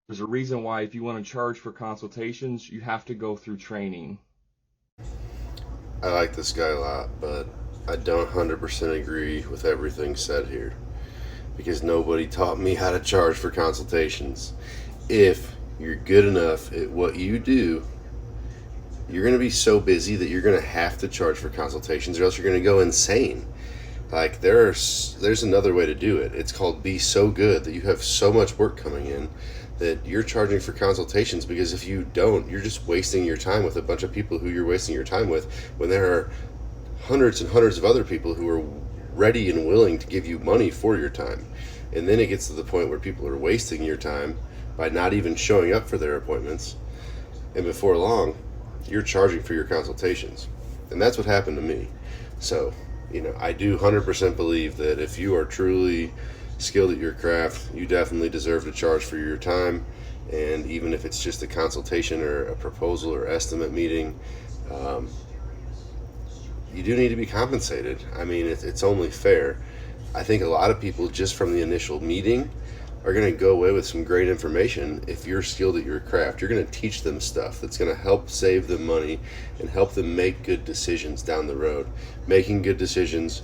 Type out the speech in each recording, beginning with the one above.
There's a reason why if you want to charge for consultations, you have to go through training. I like this guy a lot, but I don't 100% agree with everything said here because nobody taught me how to charge for consultations. If you're good enough at what you do, you're going to be so busy that you're going to have to charge for consultations or else you're going to go insane. Like there's another way to do it. It's called be so good that you have so much work coming in that you're charging for consultations, because if you don't, you're just wasting your time with a bunch of people who you're wasting your time with when there are hundreds and hundreds of other people who are ready and willing to give you money for your time. And then it gets to the point where people are wasting your time by not even showing up for their appointments. And before long, you're charging for your consultations. And that's what happened to me. So, I do 100% believe that if you are truly skilled at your craft, you definitely deserve to charge for your time. And even if it's just a consultation or a proposal or estimate meeting, um, you do need to be compensated. I mean, it's only fair. I think a lot of people, just from the initial meeting, are going to go away with some great information. If you're skilled at your craft, you're going to teach them stuff that's going to help save them money and help them make good decisions down the road. Making good decisions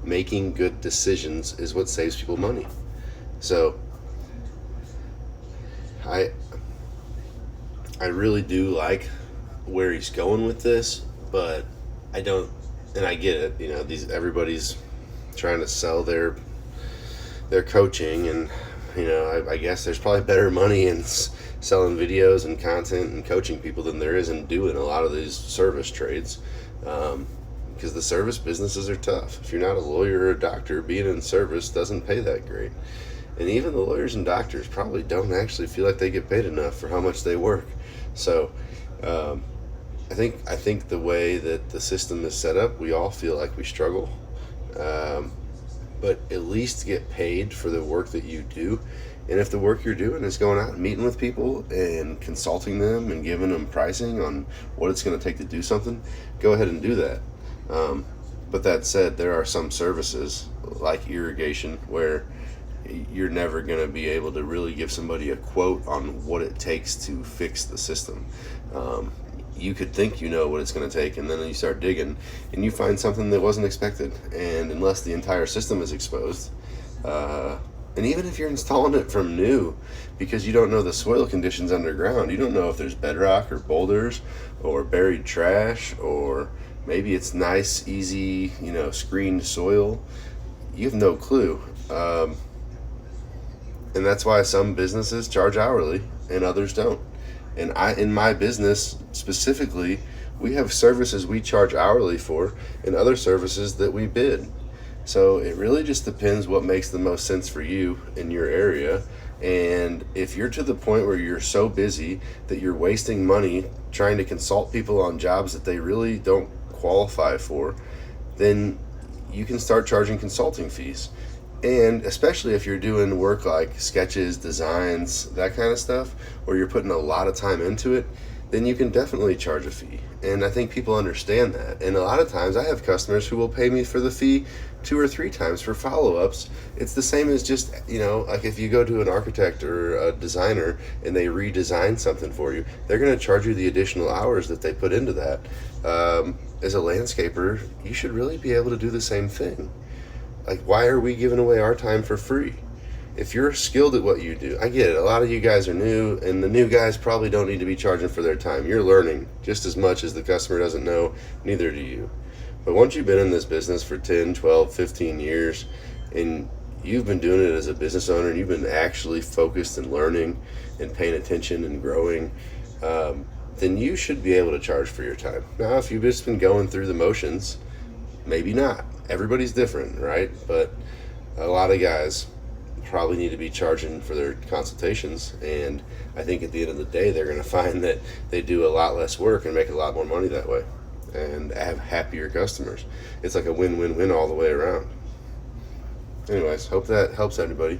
is what saves people money. So I I really do like where he's going with this, but I don't, and I get it. These everybody's trying to sell their coaching, and I guess there's probably better money in selling videos and content and coaching people than there is in doing a lot of these service trades, because the service businesses are tough. If you're not a lawyer or a doctor, being in service doesn't pay that great, and even the lawyers and doctors probably don't actually feel like they get paid enough for how much they work. So um, I think the way that the system is set up, we all feel like we struggle, um, but at least get paid for the work that you do. And if the work you're doing is going out and meeting with people and consulting them and giving them pricing on what it's going to take to do something, go ahead and do that. Um, but that said, there are some services like irrigation where you're never going to be able to really give somebody a quote on what it takes to fix the system. Um, you could think you know what it's going to take, and then you start digging and you find something that wasn't expected. And unless the entire system is exposed, and even if you're installing it from new, because you don't know the soil conditions underground, you don't know if there's bedrock or boulders or buried trash, or maybe it's nice, easy, screened soil. You have no clue. And that's why some businesses charge hourly and others don't. And in my business specifically, we have services we charge hourly for and other services that we bid. So it really just depends what makes the most sense for you in your area. And if you're to the point where you're so busy that you're wasting money trying to consult people on jobs that they really don't qualify for, then you can start charging consulting fees. And especially if you're doing work like sketches, designs, that kind of stuff, where you're putting a lot of time into it, then you can definitely charge a fee. And I think people understand that. And a lot of times I have customers who will pay me for the fee 2 or 3 times for follow-ups. It's the same as just, like if you go to an architect or a designer and they redesign something for you, they're going to charge you the additional hours that they put into that. As a landscaper, you should really be able to do the same thing. Like, why are we giving away our time for free? If you're skilled at what you do, I get it. A lot of you guys are new, and the new guys probably don't need to be charging for their time. You're learning just as much as the customer doesn't know, neither do you. But once you've been in this business for 10, 12, 15 years, and you've been doing it as a business owner, and you've been actually focused and learning and paying attention and growing, then you should be able to charge for your time. Now, if you've just been going through the motions, maybe not. Everybody's different, right? But a lot of guys probably need to be charging for their consultations, and I think at the end of the day they're going to find that they do a lot less work and make a lot more money that way and have happier customers. It's like a win-win-win all the way around. Anyways, hope that helps everybody.